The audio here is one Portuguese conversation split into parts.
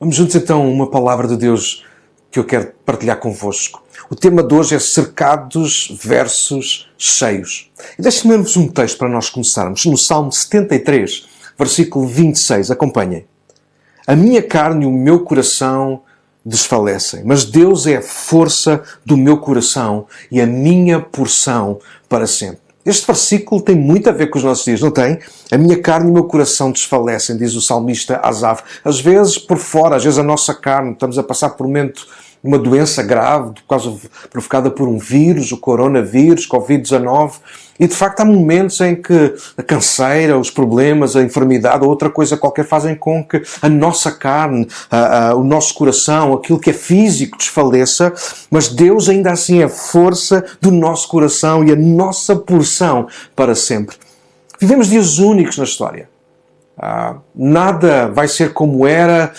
Vamos juntos então a uma palavra de Deus que eu quero partilhar convosco. O tema de hoje é cercados versus cheios. E deixem-me ler-vos um texto para nós começarmos. No Salmo 73, versículo 26. Acompanhem. A minha carne e o meu coração desfalecem, mas Deus é a força do meu coração e a minha porção para sempre. Este versículo tem muito a ver com os nossos dias, não tem? A minha carne e o meu coração desfalecem, diz o salmista Asaf. Às vezes por fora, às vezes a nossa carne, estamos a passar por um momento de uma doença grave, provocada por um vírus, o coronavírus, Covid-19, e de facto há momentos em que a canseira, os problemas, a enfermidade ou outra coisa qualquer fazem com que a nossa carne, o nosso coração, aquilo que é físico desfaleça, mas Deus ainda assim é a força do nosso coração e a nossa porção para sempre. Vivemos dias únicos na história. Nada vai ser como era,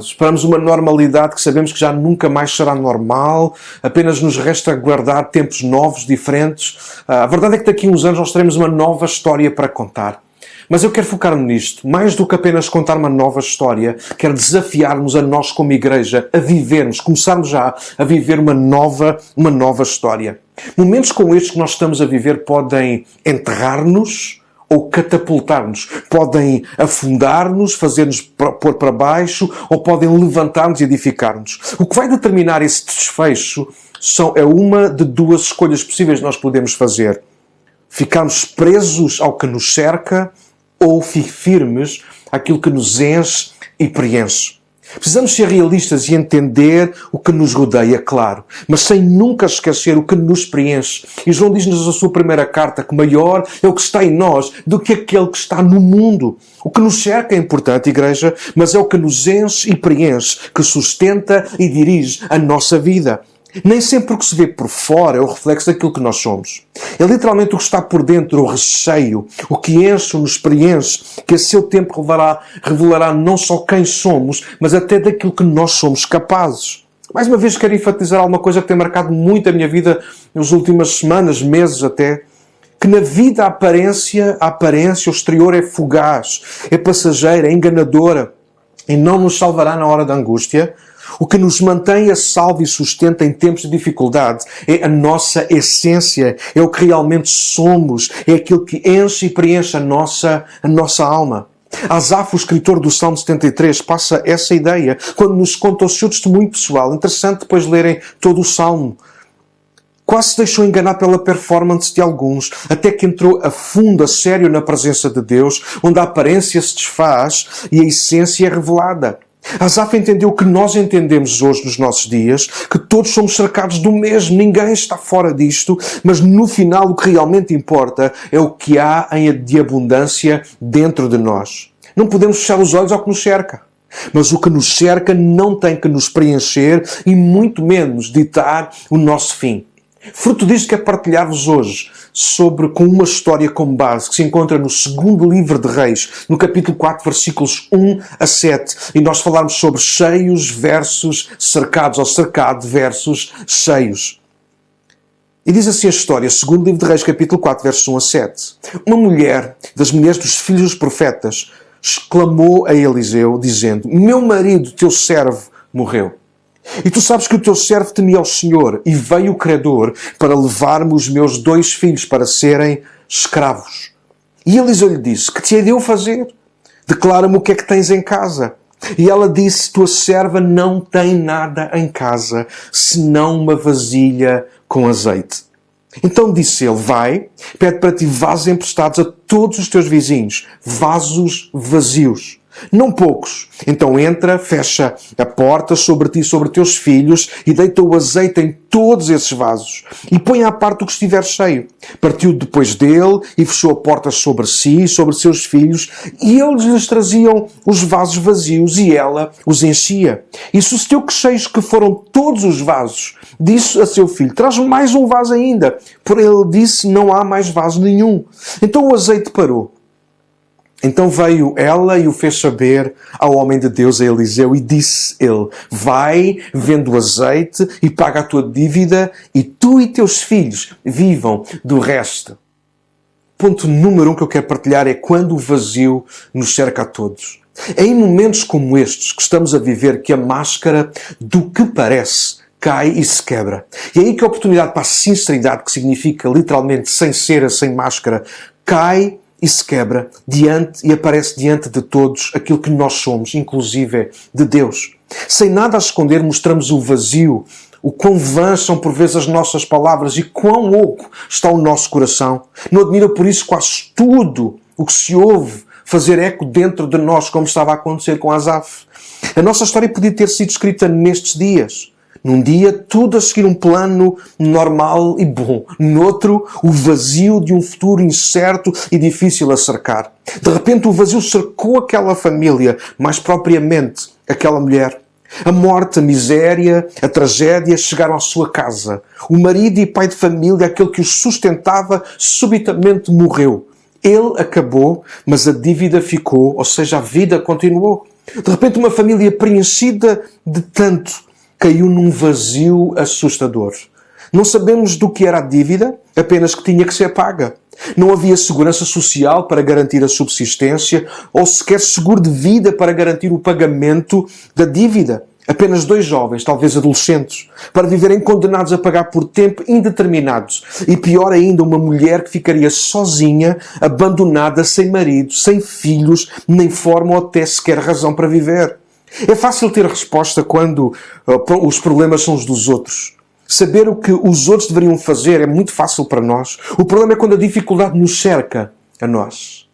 esperamos uma normalidade que sabemos que já nunca mais será normal, apenas nos resta guardar tempos novos, diferentes. A verdade é que daqui a uns anos nós teremos uma nova história para contar. Mas eu quero focar-me nisto, mais do que apenas contar uma nova história, quero desafiar-nos a nós como igreja a vivermos, começarmos já a viver uma nova história. Momentos como estes que nós estamos a viver podem enterrar-nos, ou catapultar-nos. Podem afundar-nos, fazer-nos pôr para baixo, ou podem levantar-nos e edificar-nos. O que vai determinar esse desfecho é uma de duas escolhas possíveis que nós podemos fazer. Ficarmos presos ao que nos cerca ou firmes àquilo que nos enche e preenche. Precisamos ser realistas e entender o que nos rodeia, claro, mas sem nunca esquecer o que nos preenche. E João diz-nos na sua primeira carta que maior é o que está em nós do que aquele que está no mundo. O que nos cerca é importante, igreja, mas é o que nos enche e preenche, que sustenta e dirige a nossa vida. Nem sempre o que se vê por fora é o reflexo daquilo que nós somos. É literalmente o que está por dentro, o recheio, o que enche, nos preenche, que a seu tempo revelará não só quem somos, mas até daquilo que nós somos capazes. Mais uma vez quero enfatizar alguma coisa que tem marcado muito a minha vida nas últimas semanas, meses até, que na vida a aparência, o exterior é fugaz, é passageira, é enganadora e não nos salvará na hora da angústia. O que nos mantém a salvo e sustenta em tempos de dificuldade é a nossa essência, é o que realmente somos, é aquilo que enche e preenche a nossa alma. Asaf, o escritor do Salmo 73, passa essa ideia quando nos conta o seu testemunho pessoal. Interessante depois lerem todo o Salmo. Quase se deixou enganar pela performance de alguns, até que entrou a fundo, a sério na presença de Deus, onde a aparência se desfaz e a essência é revelada. Asaf entendeu o que nós entendemos hoje nos nossos dias, que todos somos cercados do mesmo, ninguém está fora disto, mas no final o que realmente importa é o que há de abundância dentro de nós. Não podemos fechar os olhos ao que nos cerca, mas o que nos cerca não tem que nos preencher e muito menos ditar o nosso fim. Fruto disto quero partilhar-vos hoje com uma história como base que se encontra no segundo livro de Reis, no capítulo 4, versículos 1 a 7. E nós falarmos sobre cheios versus cercados, ou cercado versus cheios. E diz assim a história, segundo livro de Reis, capítulo 4, versos 1 a 7. Uma mulher das mulheres dos filhos dos profetas exclamou a Eliseu, dizendo: meu marido, teu servo, morreu. E tu sabes que o teu servo temia ao Senhor, e veio o credor para levar-me os meus 2 filhos para serem escravos. E Eliseu lhe disse: que te hei de eu fazer? Declara-me o que é que tens em casa. E ela disse: tua serva não tem nada em casa, senão uma vasilha com azeite. Então disse ele: vai, pede para ti vasos emprestados a todos os teus vizinhos, vasos vazios. Não poucos. Então entra, fecha a porta sobre ti e sobre teus filhos e deita o azeite em todos esses vasos. E põe à parte o que estiver cheio. Partiu depois dele e fechou a porta sobre si e sobre seus filhos, e eles lhes traziam os vasos vazios e ela os enchia. E sucedeu que cheios que foram todos os vasos, disse a seu filho: traz-me mais um vaso ainda. Porém ele disse: não há mais vaso nenhum. Então o azeite parou. Então veio ela e o fez saber ao homem de Deus, a Eliseu, e disse ele: vai, vende o azeite e paga a tua dívida, e tu e teus filhos vivam do resto. Ponto número 1 que eu quero partilhar é quando o vazio nos cerca a todos. É em momentos como estes que estamos a viver que a máscara do que parece cai e se quebra. E é aí que a oportunidade para a sinceridade, que significa literalmente sem cera, sem máscara, cai e se quebra diante e aparece diante de todos aquilo que nós somos, inclusive de Deus. Sem nada a esconder, mostramos o vazio, o quão vãs são por vezes as nossas palavras e quão oco está o nosso coração. Não admira por isso quase tudo o que se ouve fazer eco dentro de nós, como estava a acontecer com Asaf. A nossa história podia ter sido escrita nestes dias. Num dia, tudo a seguir um plano normal e bom. Noutro, o vazio de um futuro incerto e difícil a cercar. De repente, o vazio cercou aquela família, mais propriamente aquela mulher. A morte, a miséria, a tragédia chegaram à sua casa. O marido e pai de família, aquele que os sustentava, subitamente morreu. Ele acabou, mas a dívida ficou, ou seja, a vida continuou. De repente, uma família preenchida de tanto caiu num vazio assustador. Não sabemos do que era a dívida, apenas que tinha que ser paga. Não havia segurança social para garantir a subsistência ou sequer seguro de vida para garantir o pagamento da dívida. Apenas 2 jovens, talvez adolescentes, para viverem condenados a pagar por tempo indeterminado. E pior ainda, uma mulher que ficaria sozinha, abandonada, sem marido, sem filhos, nem forma ou até sequer razão para viver. É fácil ter resposta quando os problemas são os dos outros. Saber o que os outros deveriam fazer é muito fácil para nós. O problema é quando a dificuldade nos cerca a nós.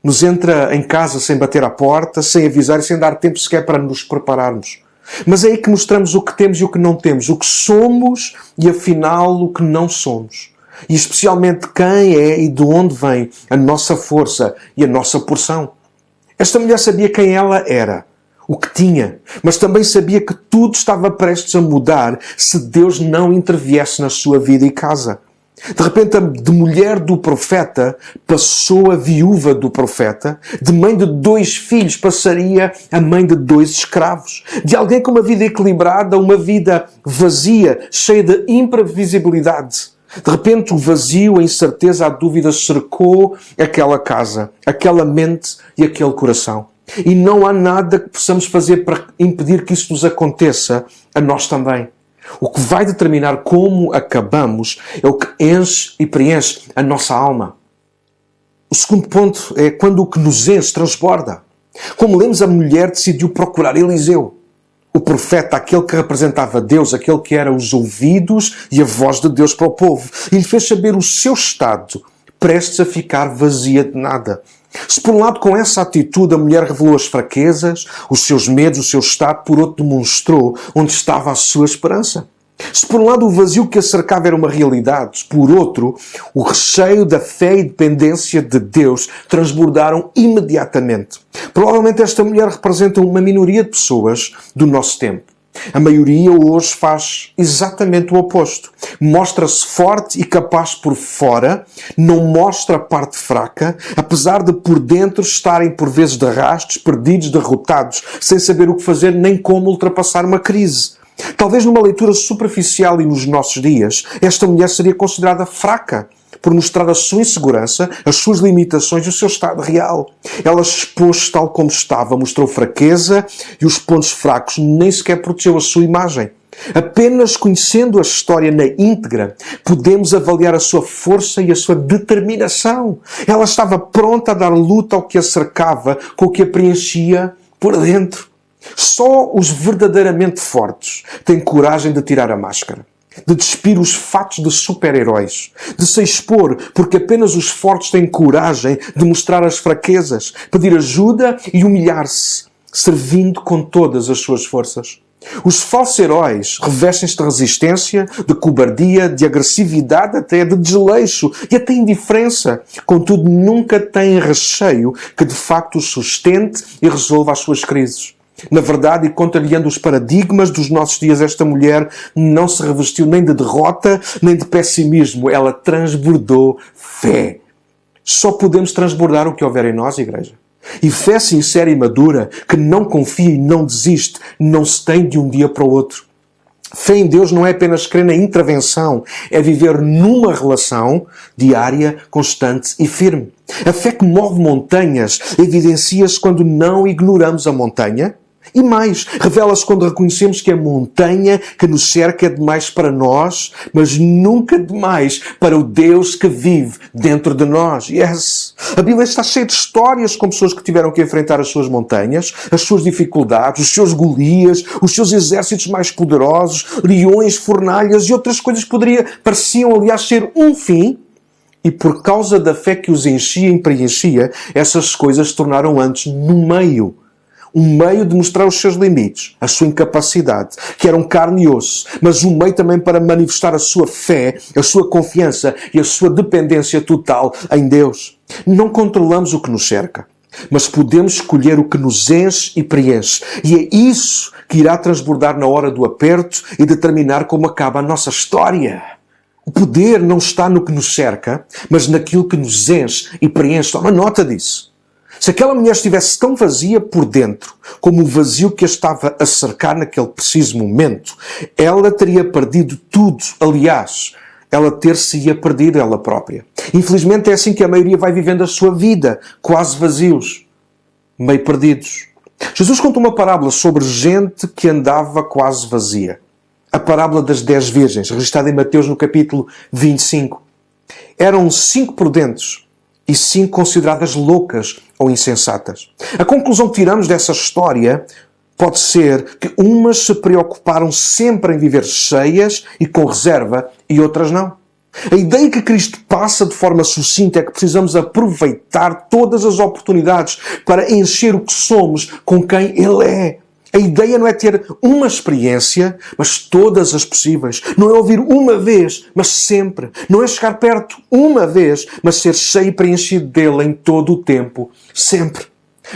Nos entra em casa sem bater à porta, sem avisar e sem dar tempo sequer para nos prepararmos. Mas é aí que mostramos o que temos e o que não temos. O que somos e, afinal, o que não somos. E especialmente quem é e de onde vem a nossa força e a nossa porção. Esta mulher sabia quem ela era. O que tinha, mas também sabia que tudo estava prestes a mudar se Deus não interviesse na sua vida e casa. De repente, de mulher do profeta passou a viúva do profeta, de mãe de 2 filhos passaria a mãe de 2 escravos, de alguém com uma vida equilibrada, uma vida vazia, cheia de imprevisibilidade. De repente, o vazio, a incerteza, a dúvida cercou aquela casa, aquela mente e aquele coração. E não há nada que possamos fazer para impedir que isso nos aconteça a nós também. O que vai determinar como acabamos é o que enche e preenche a nossa alma. O segundo ponto é quando o que nos enche transborda. Como lemos, a mulher decidiu procurar Eliseu. O profeta, aquele que representava Deus, aquele que era os ouvidos e a voz de Deus para o povo. E lhe fez saber o seu estado, prestes a ficar vazia de nada. Se por um lado com essa atitude a mulher revelou as fraquezas, os seus medos, o seu estado, por outro demonstrou onde estava a sua esperança. Se por um lado o vazio que a cercava era uma realidade, por outro, o recheio da fé e dependência de Deus transbordaram imediatamente. Provavelmente esta mulher representa uma minoria de pessoas do nosso tempo. A maioria hoje faz exatamente o oposto. Mostra-se forte e capaz por fora, não mostra a parte fraca, apesar de por dentro estarem por vezes de arrastos, perdidos, derrotados, sem saber o que fazer nem como ultrapassar uma crise. Talvez numa leitura superficial e nos nossos dias, esta mulher seria considerada fraca, por mostrar a sua insegurança, as suas limitações e o seu estado real. Ela expôs tal como estava, mostrou fraqueza e os pontos fracos, nem sequer protegeu a sua imagem. Apenas conhecendo a história na íntegra, podemos avaliar a sua força e a sua determinação. Ela estava pronta a dar luta ao que a cercava, com o que a preenchia por dentro. Só os verdadeiramente fortes têm coragem de tirar a máscara, de despir os fatos de super-heróis, de se expor, porque apenas os fortes têm coragem de mostrar as fraquezas, pedir ajuda e humilhar-se, servindo com todas as suas forças. Os falsos heróis revestem-se de resistência, de cobardia, de agressividade, até de desleixo e até indiferença. Contudo, nunca têm recheio que de facto os sustente e resolva as suas crises. Na verdade, e contrariando os paradigmas dos nossos dias, esta mulher não se revestiu nem de derrota, nem de pessimismo. Ela transbordou fé. Só podemos transbordar o que houver em nós, igreja. E fé sincera e madura, que não confia e não desiste, não se tem de um dia para o outro. Fé em Deus não é apenas crer na intervenção, é viver numa relação diária, constante e firme. A fé que move montanhas evidencia-se quando não ignoramos a montanha. E mais, revela-se quando reconhecemos que a montanha que nos cerca é demais para nós, mas nunca demais para o Deus que vive dentro de nós. Yes! A Bíblia está cheia de histórias com pessoas que tiveram que enfrentar as suas montanhas, as suas dificuldades, os seus Golias, os seus exércitos mais poderosos, leões, fornalhas e outras coisas que pareciam, aliás, ser um fim. E por causa da fé que os enchia e preenchia, essas coisas se tornaram antes no meio. Um meio de mostrar os seus limites, a sua incapacidade, que eram carne e osso, mas um meio também para manifestar a sua fé, a sua confiança e a sua dependência total em Deus. Não controlamos o que nos cerca, mas podemos escolher o que nos enche e preenche. E é isso que irá transbordar na hora do aperto e determinar como acaba a nossa história. O poder não está no que nos cerca, mas naquilo que nos enche e preenche. Toma nota disso. Se aquela mulher estivesse tão vazia por dentro como o vazio que a estava a cercar naquele preciso momento, ela teria perdido tudo. Aliás, ela ter-se-ia perdido ela própria. Infelizmente é assim que a maioria vai vivendo a sua vida, quase vazios, meio perdidos. Jesus conta uma parábola sobre gente que andava quase vazia. A parábola das 10 virgens, registrada em Mateus no capítulo 25. Eram 5 prudentes e 5 consideradas loucas ou insensatas. A conclusão que tiramos dessa história pode ser que umas se preocuparam sempre em viver cheias e com reserva e outras não. A ideia que Cristo passa de forma sucinta é que precisamos aproveitar todas as oportunidades para encher o que somos com quem Ele é. A ideia não é ter uma experiência, mas todas as possíveis. Não é ouvir uma vez, mas sempre. Não é chegar perto uma vez, mas ser cheio e preenchido dele em todo o tempo. Sempre.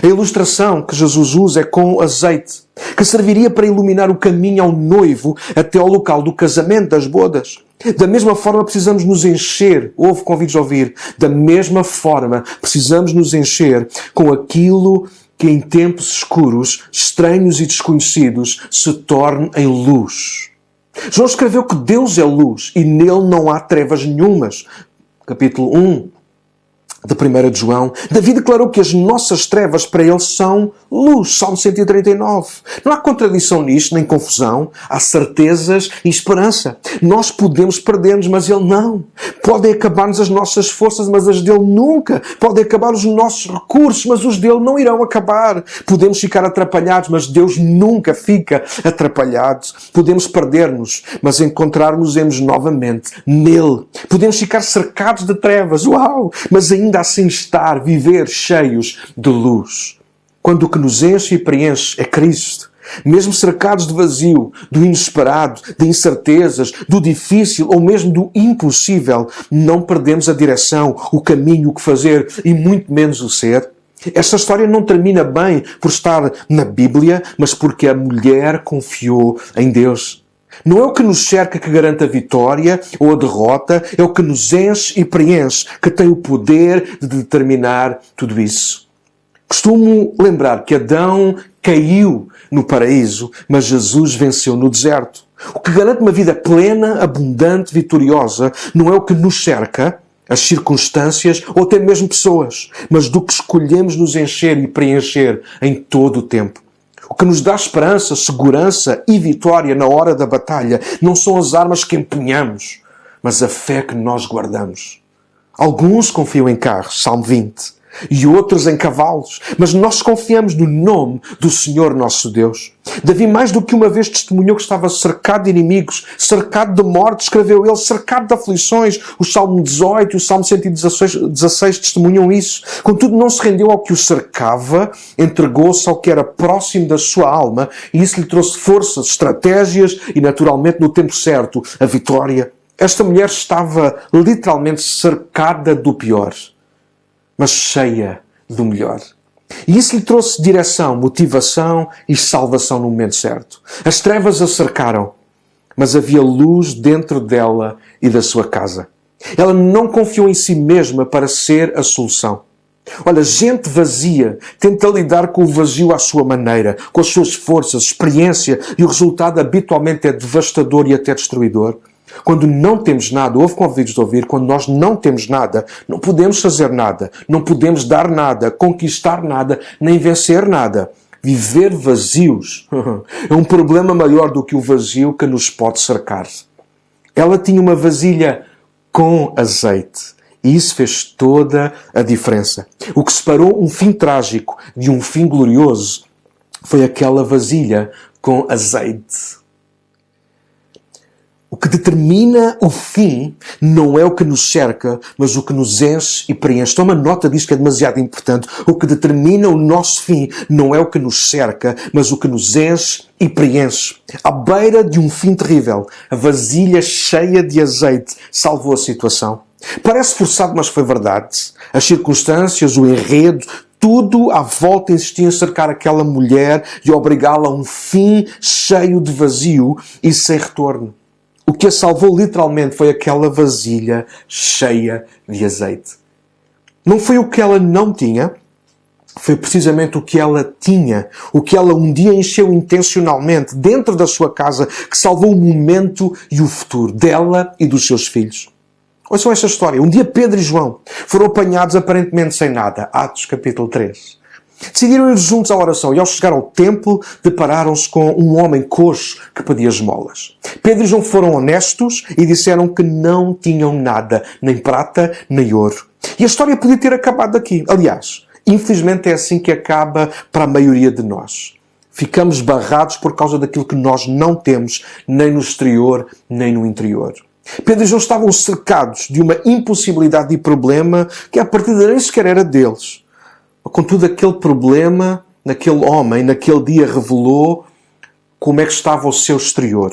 A ilustração que Jesus usa é com azeite, que serviria para iluminar o caminho ao noivo até ao local do casamento, das bodas. Da mesma forma precisamos nos encher, ouve, convido a ouvir, da mesma forma precisamos nos encher com aquilo que em tempos escuros, estranhos e desconhecidos, se torne em luz. João escreveu que Deus é luz e nele não há trevas nenhumas. Capítulo 1 de 1 de João. Davi declarou que as nossas trevas para ele são luz. Salmo 139. Não há contradição nisto, nem confusão. Há certezas e esperança. Nós podemos perder-nos, mas ele não. Podem acabar-nos as nossas forças, mas as dele nunca. Podem acabar os nossos recursos, mas os dele não irão acabar. Podemos ficar atrapalhados, mas Deus nunca fica atrapalhado. Podemos perder-nos, mas encontrar-nos-emos novamente nele. Podemos ficar cercados de trevas, uau! Mas ainda assim estar, viver cheios de luz. Quando o que nos enche e preenche é Cristo. Mesmo cercados de vazio, do inesperado, de incertezas, do difícil ou mesmo do impossível, não perdemos a direção, o caminho, o que fazer e muito menos o ser. Esta história não termina bem por estar na Bíblia, mas porque a mulher confiou em Deus. Não é o que nos cerca que garante a vitória ou a derrota, é o que nos enche e preenche que tem o poder de determinar tudo isso. Costumo lembrar que Adão caiu no paraíso, mas Jesus venceu no deserto. O que garante uma vida plena, abundante, vitoriosa, não é o que nos cerca, as circunstâncias ou até mesmo pessoas, mas do que escolhemos nos encher e preencher em todo o tempo. O que nos dá esperança, segurança e vitória na hora da batalha não são as armas que empunhamos, mas a fé que nós guardamos. Alguns confiam em carros, Salmo 20, e outros em cavalos, mas nós confiamos no nome do Senhor nosso Deus. Davi mais do que uma vez testemunhou que estava cercado de inimigos, cercado de morte, escreveu ele, cercado de aflições. O Salmo 18 e o Salmo 116 testemunham isso. Contudo, não se rendeu ao que o cercava, entregou-se ao que era próximo da sua alma, e isso lhe trouxe forças, estratégias e, naturalmente, no tempo certo, a vitória. Esta mulher estava literalmente cercada do pior, mas cheia do melhor. E isso lhe trouxe direção, motivação e salvação no momento certo. As trevas a cercaram, mas havia luz dentro dela e da sua casa. Ela não confiou em si mesma para ser a solução. Olha, gente vazia tenta lidar com o vazio à sua maneira, com as suas forças, experiência, e o resultado habitualmente é devastador e até destruidor. Quando não temos nada, ouve com ouvidos de ouvir, quando nós não temos nada, não podemos fazer nada, não podemos dar nada, conquistar nada, nem vencer nada. Viver vazios é um problema maior do que o vazio que nos pode cercar. Ela tinha uma vasilha com azeite. E isso fez toda a diferença. O que separou um fim trágico de um fim glorioso foi aquela vasilha com azeite. O que determina o fim não é o que nos cerca, mas o que nos enche e preenche. Toma nota disto que é demasiado importante. O que determina o nosso fim não é o que nos cerca, mas o que nos enche e preenche. À beira de um fim terrível, a vasilha cheia de azeite salvou a situação. Parece forçado, mas foi verdade. As circunstâncias, o enredo, tudo à volta insistia em cercar aquela mulher e obrigá-la a um fim cheio de vazio e sem retorno. O que a salvou literalmente foi aquela vasilha cheia de azeite. Não foi o que ela não tinha, foi precisamente o que ela tinha, o que ela um dia encheu intencionalmente dentro da sua casa, que salvou o momento e o futuro dela e dos seus filhos. Ouçam esta história. Um dia Pedro e João foram apanhados aparentemente sem nada. Atos capítulo 3. Decidiram ir juntos à oração e ao chegar ao templo depararam-se com um homem coxo que pedia esmolas. Pedro e João foram honestos e disseram que não tinham nada, nem prata, nem ouro. E a história podia ter acabado aqui. Aliás, infelizmente é assim que acaba para a maioria de nós. Ficamos barrados por causa daquilo que nós não temos, nem no exterior, nem no interior. Pedro e João estavam cercados de uma impossibilidade de problema que a partida nem sequer era deles. Contudo, aquele problema, naquele homem, naquele dia revelou como é que estava o seu exterior.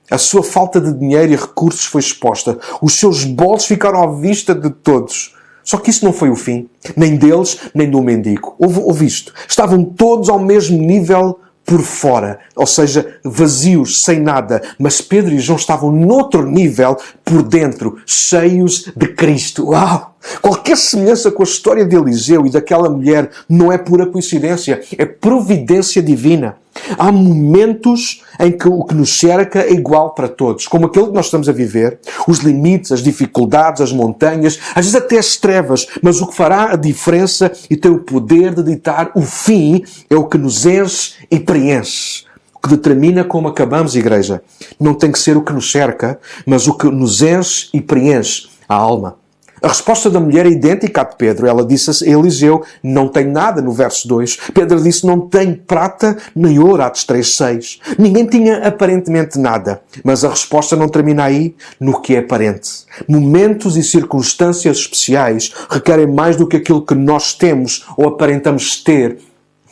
A sua falta de dinheiro e recursos foi exposta. Os seus bolsos ficaram à vista de todos. Só que isso não foi o fim. Nem deles, nem do mendigo. Ouve isto. Estavam todos ao mesmo nível por fora. Ou seja, vazios, sem nada. Mas Pedro e João estavam noutro nível por dentro, cheios de Cristo. Uau! Qualquer semelhança com a história de Eliseu e daquela mulher não é pura coincidência, é providência divina. Há momentos em que o que nos cerca é igual para todos, como aquele que nós estamos a viver, os limites, as dificuldades, as montanhas, às vezes até as trevas, mas o que fará a diferença e tem o poder de ditar o fim é o que nos enche e preenche. O que determina como acabamos, igreja, não tem que ser o que nos cerca, mas o que nos enche e preenche a alma. A resposta da mulher é idêntica à de Pedro. Ela disse a Eliseu, não tem nada, no verso 2. Pedro disse, não tem prata nem ouro, Atos 3:6. Ninguém tinha aparentemente nada. Mas a resposta não termina aí, no que é aparente. Momentos e circunstâncias especiais requerem mais do que aquilo que nós temos ou aparentamos ter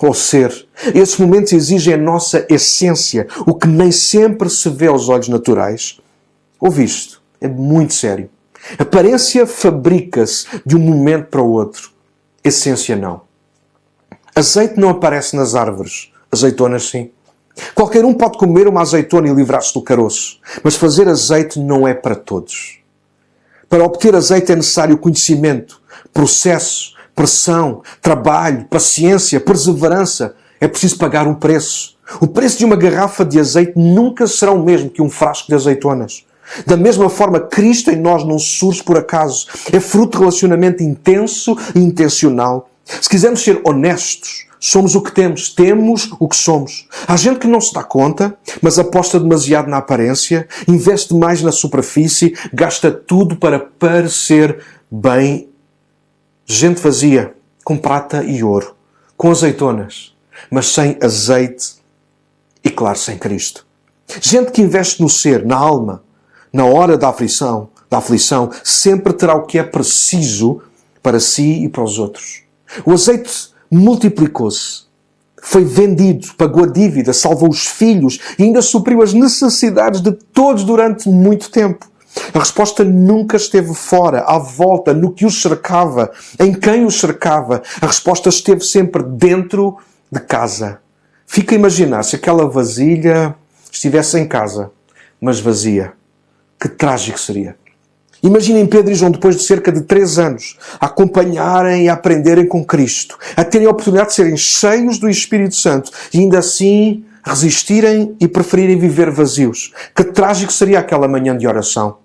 ou ser. Esses momentos exigem a nossa essência, o que nem sempre se vê aos olhos naturais. Ouve isto, é muito sério. Aparência fabrica-se de um momento para o outro. Essência não. Azeite não aparece nas árvores. Azeitonas sim. Qualquer um pode comer uma azeitona e livrar-se do caroço. Mas fazer azeite não é para todos. Para obter azeite é necessário conhecimento, processo, pressão, trabalho, paciência, perseverança. É preciso pagar um preço. O preço de uma garrafa de azeite nunca será o mesmo que um frasco de azeitonas. Da mesma forma, Cristo em nós não surge por acaso. É fruto de relacionamento intenso e intencional. Se quisermos ser honestos, somos o que temos. Temos o que somos. Há gente que não se dá conta, mas aposta demasiado na aparência, investe mais na superfície, gasta tudo para parecer bem. Gente vazia, com prata e ouro, com azeitonas, mas sem azeite e, claro, sem Cristo. Gente que investe no ser, na alma, na hora da aflição, sempre terá o que é preciso para si e para os outros. O azeite multiplicou-se, foi vendido, pagou a dívida, salvou os filhos e ainda supriu as necessidades de todos durante muito tempo. A resposta nunca esteve fora, à volta, no que os cercava, em quem os cercava. A resposta esteve sempre dentro de casa. Fica a imaginar se aquela vasilha estivesse em casa, mas vazia. Que trágico seria. Imaginem Pedro e João, depois de cerca de 3 anos, a acompanharem e a aprenderem com Cristo, a terem a oportunidade de serem cheios do Espírito Santo e ainda assim resistirem e preferirem viver vazios. Que trágico seria aquela manhã de oração.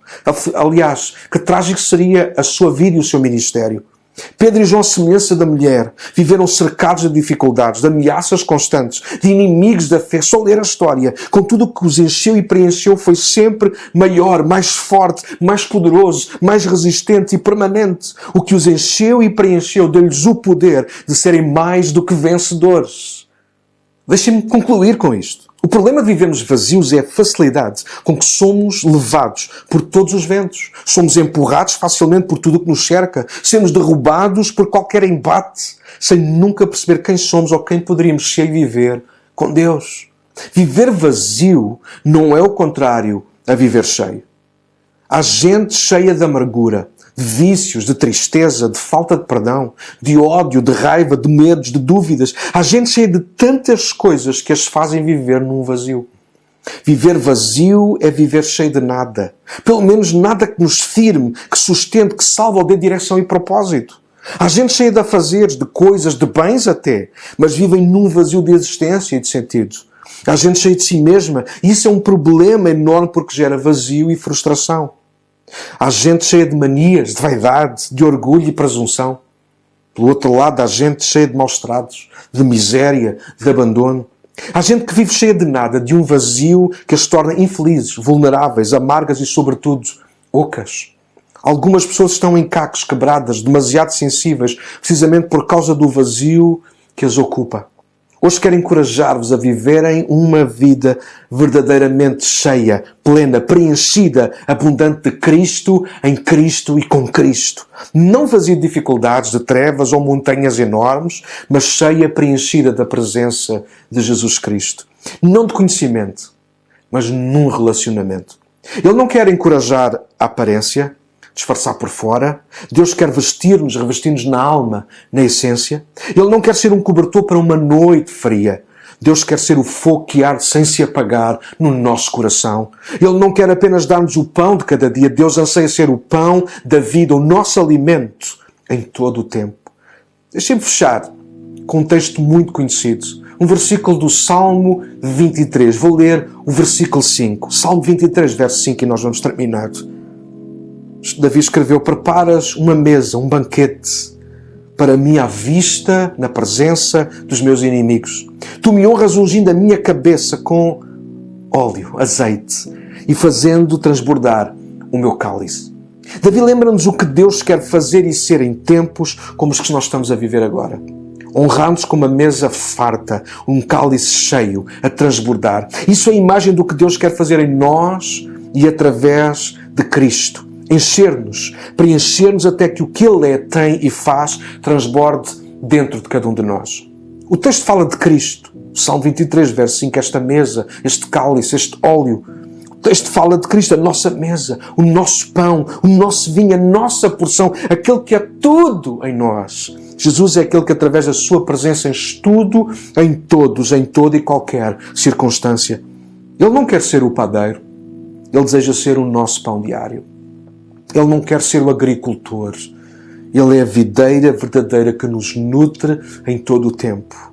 Aliás, que trágico seria a sua vida e o seu ministério. Pedro e João, à semelhança da mulher, viveram cercados de dificuldades, de ameaças constantes, de inimigos da fé. Só ler a história, com tudo o que os encheu e preencheu, foi sempre maior, mais forte, mais poderoso, mais resistente e permanente. O que os encheu e preencheu deu-lhes o poder de serem mais do que vencedores. Deixem-me concluir com isto. O problema de vivermos vazios é a facilidade com que somos levados por todos os ventos. Somos empurrados facilmente por tudo o que nos cerca. Somos derrubados por qualquer embate, sem nunca perceber quem somos ou quem poderíamos ser e viver com Deus. Viver vazio não é o contrário a viver cheio. Há gente cheia de amargura, de vícios, de tristeza, de falta de perdão, de ódio, de raiva, de medos, de dúvidas. Há gente cheia de tantas coisas que as fazem viver num vazio. Viver vazio é viver cheio de nada. Pelo menos nada que nos firme, que sustente, que salve ou dê direção e propósito. Há gente cheia de afazeres, de coisas, de bens até, mas vivem num vazio de existência e de sentido. Há gente cheia de si mesma e isso é um problema enorme porque gera vazio e frustração. Há gente cheia de manias, de vaidade, de orgulho e presunção. Pelo outro lado, há gente cheia de maus tratos, de miséria, de abandono. Há gente que vive cheia de nada, de um vazio que as torna infelizes, vulneráveis, amargas e, sobretudo, ocas. Algumas pessoas estão em cacos, quebradas, demasiado sensíveis, precisamente por causa do vazio que as ocupa. Hoje quero encorajar-vos a viverem uma vida verdadeiramente cheia, plena, preenchida, abundante de Cristo, em Cristo e com Cristo. Não vazia de dificuldades, de trevas ou montanhas enormes, mas cheia, preenchida da presença de Jesus Cristo. Não de conhecimento, mas num relacionamento. Ele não quer encorajar a aparência, disfarçar por fora. Deus quer vestir-nos, revestir-nos na alma, na essência. Ele não quer ser um cobertor para uma noite fria. Deus quer ser o fogo que arde sem se apagar no nosso coração. Ele não quer apenas dar-nos o pão de cada dia. Deus anseia ser o pão da vida, o nosso alimento em todo o tempo. Deixem-me fechar com um texto muito conhecido. Um versículo do Salmo 23. Vou ler o versículo 5. Salmo 23, verso 5, e nós vamos terminar. Davi escreveu: preparas uma mesa, um banquete para mim à vista, na presença dos meus inimigos. Tu me honras ungindo a minha cabeça com óleo, azeite e fazendo transbordar o meu cálice. Davi lembra-nos o que Deus quer fazer e ser em tempos como os que nós estamos a viver agora. Honrar-nos com uma mesa farta, um cálice cheio, a transbordar. Isso é a imagem do que Deus quer fazer em nós e através de Cristo. Encher-nos, preencher-nos até que o que Ele é, tem e faz transborde dentro de cada um de nós. O texto fala de Cristo. Salmo 23, verso 5, esta mesa, este cálice, este óleo. O texto fala de Cristo, a nossa mesa, o nosso pão, o nosso vinho, a nossa porção, aquele que é tudo em nós. Jesus é aquele que através da sua presença enche tudo, em todos, em toda e qualquer circunstância. Ele não quer ser o padeiro. Ele deseja ser o nosso pão diário. Ele não quer ser o agricultor. Ele é a videira verdadeira que nos nutre em todo o tempo.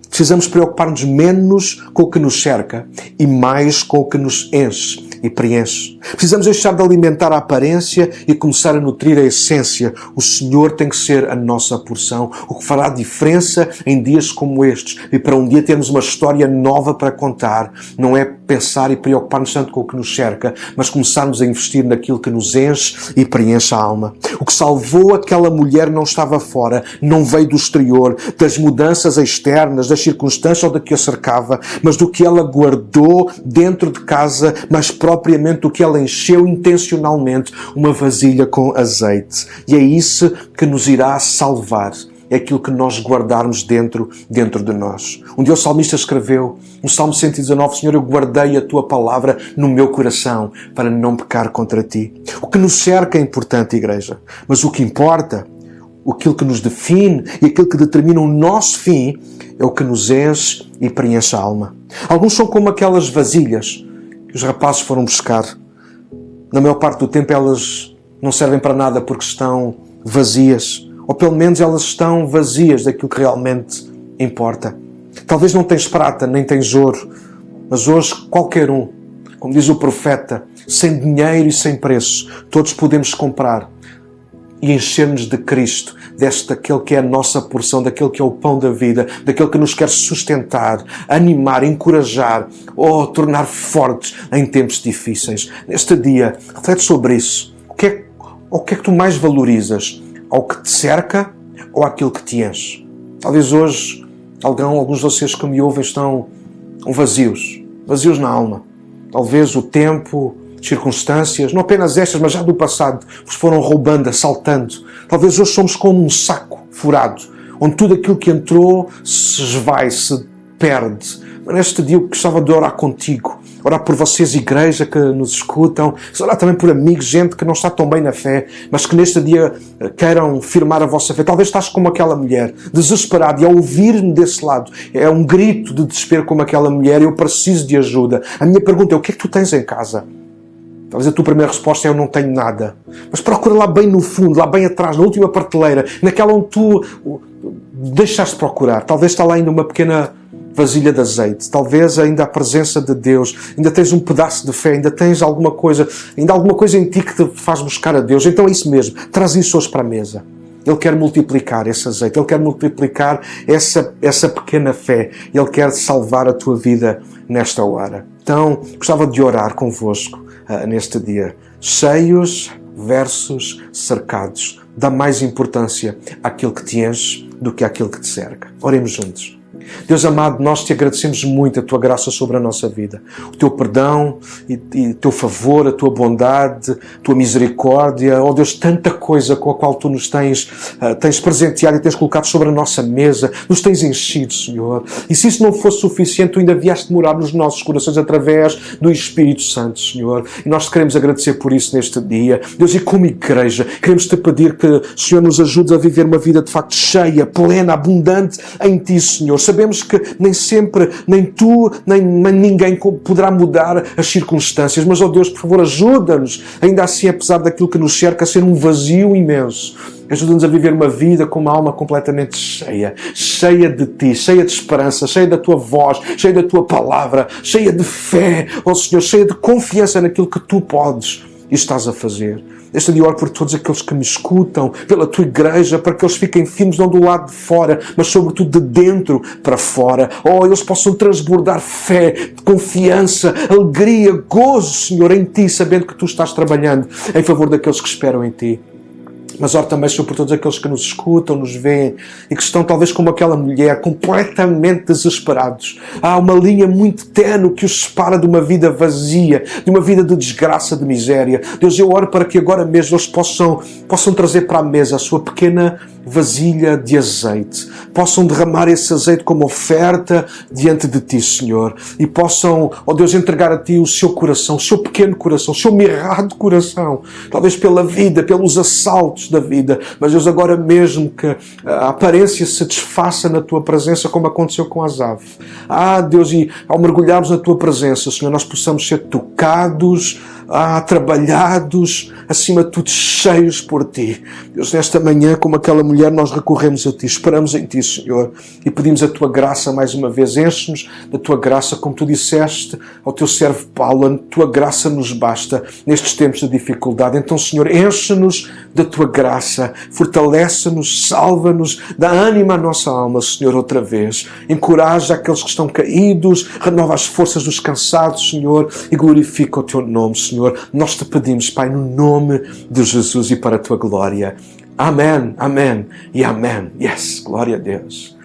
Precisamos preocupar-nos menos com o que nos cerca e mais com o que nos enche e preenche. Precisamos deixar de alimentar a aparência e começar a nutrir a essência. O Senhor tem que ser a nossa porção, o que fará diferença em dias como estes. E para um dia termos uma história nova para contar, não é pensar e preocupar-nos tanto com o que nos cerca, mas começarmos a investir naquilo que nos enche e preenche a alma. O que salvou aquela mulher não estava fora, não veio do exterior, das mudanças externas, das circunstâncias ou da que a cercava, mas do que ela guardou dentro de casa, mas propriamente do que ela encheu intencionalmente, uma vasilha com azeite. E é isso que nos irá salvar. É aquilo que nós guardarmos dentro de nós. Um dia o salmista escreveu, no Salmo 119, Senhor, eu guardei a Tua palavra no meu coração para não pecar contra Ti. O que nos cerca é importante, igreja, mas o que importa, aquilo que nos define e aquilo que determina o nosso fim é o que nos enche e preenche a alma. Alguns são como aquelas vasilhas que os rapazes foram buscar. Na maior parte do tempo elas não servem para nada porque estão vazias, ou pelo menos elas estão vazias daquilo que realmente importa. Talvez não tens prata, nem tens ouro, mas hoje qualquer um, como diz o profeta, sem dinheiro e sem preço, todos podemos comprar e encher-nos de Cristo, daquele que é a nossa porção, daquele que é o pão da vida, daquele que nos quer sustentar, animar, encorajar, tornar fortes em tempos difíceis. Neste dia, reflete sobre isso. O que é que tu mais valorizas? Ao que te cerca ou àquilo que te enche? Talvez hoje alguns de vocês que me ouvem estão vazios na alma. Talvez o tempo, circunstâncias, não apenas estas, mas já do passado, vos foram roubando, assaltando. Talvez hoje somos como um saco furado, onde tudo aquilo que entrou se esvai, se perde. Mas neste dia eu gostava de orar contigo, orar por vocês, igreja, que nos escutam, orar também por amigos, gente que não está tão bem na fé, mas que neste dia queiram firmar a vossa fé. Talvez estás como aquela mulher, desesperado, e ao ouvir-me desse lado, é um grito de desespero como aquela mulher, eu preciso de ajuda. A minha pergunta é, o que é que tu tens em casa? Talvez a tua primeira resposta é eu não tenho nada. Mas procura lá bem no fundo, lá bem atrás, na última prateleira, naquela onde tu deixaste de procurar. Talvez está lá ainda uma pequena vasilha de azeite. Talvez ainda a presença de Deus. Ainda tens um pedaço de fé. Ainda tens alguma coisa em ti que te faz buscar a Deus. Então é isso mesmo. Traz isso hoje para a mesa. Ele quer multiplicar esse azeite. Ele quer multiplicar essa pequena fé. Ele quer salvar a tua vida nesta hora. Então, gostava de orar convosco neste dia. Cheios versus cercados. Dá mais importância àquilo que te enche do que àquilo que te cerca. Oremos juntos. Deus amado, nós te agradecemos muito a tua graça sobre a nossa vida. O teu perdão e o teu favor, a tua bondade, a tua misericórdia. Oh Deus, tanta coisa com a qual tu nos tens presenteado e tens colocado sobre a nossa mesa. Nos tens enchido, Senhor. E se isso não fosse suficiente, tu ainda vieste morar nos nossos corações através do Espírito Santo, Senhor. E nós te queremos agradecer por isso neste dia. Deus, e como igreja, queremos te pedir que o Senhor nos ajude a viver uma vida de facto cheia, plena, abundante em ti, Senhor. Sabemos que nem sempre, nem tu, nem ninguém poderá mudar as circunstâncias. Mas, ó Deus, por favor, ajuda-nos, ainda assim, apesar daquilo que nos cerca, a ser um vazio imenso. Ajuda-nos a viver uma vida com uma alma completamente cheia. Cheia de ti, cheia de esperança, cheia da tua voz, cheia da tua palavra, cheia de fé, ó Senhor, cheia de confiança naquilo que tu podes e estás a fazer. Este dia oro por todos aqueles que me escutam, pela tua igreja, para que eles fiquem firmes não do lado de fora, mas sobretudo de dentro para fora. Oh, eles possam transbordar fé, confiança, alegria, gozo, Senhor, em ti, sabendo que tu estás trabalhando em favor daqueles que esperam em ti. Mas oro também por todos aqueles que nos escutam, nos veem e que estão talvez como aquela mulher, completamente desesperados. Há uma linha muito ténue que os separa de uma vida vazia, de uma vida de desgraça, de miséria. Deus, eu oro para que agora mesmo eles possam trazer para a mesa a sua pequena vasilha de azeite. Possam derramar esse azeite como oferta diante de ti, Senhor. E possam, ó Deus, entregar a ti o seu coração, o seu pequeno coração, o seu mirrado coração. Talvez pela vida, pelos assaltos da vida. Mas, Deus, agora mesmo que a aparência se desfaça na tua presença, como aconteceu com Asaf. Deus, e ao mergulharmos na tua presença, Senhor, nós possamos ser tocados, trabalhados, acima de tudo cheios por ti. Deus, nesta manhã, como aquela mulher, nós recorremos a ti, esperamos em ti, Senhor, e pedimos a tua graça mais uma vez. Enche-nos da tua graça, como tu disseste ao teu servo Paulo, a tua graça nos basta nestes tempos de dificuldade. Então, Senhor, enche-nos da tua graça, fortalece-nos, salva-nos, dá ânimo à nossa alma, Senhor, outra vez. Encoraja aqueles que estão caídos, renova as forças dos cansados, Senhor, e glorifica o teu nome, Senhor. Nós te pedimos, Pai, no nome de Jesus e para a tua glória. Amém, amém e amém. Yes, glória a Deus.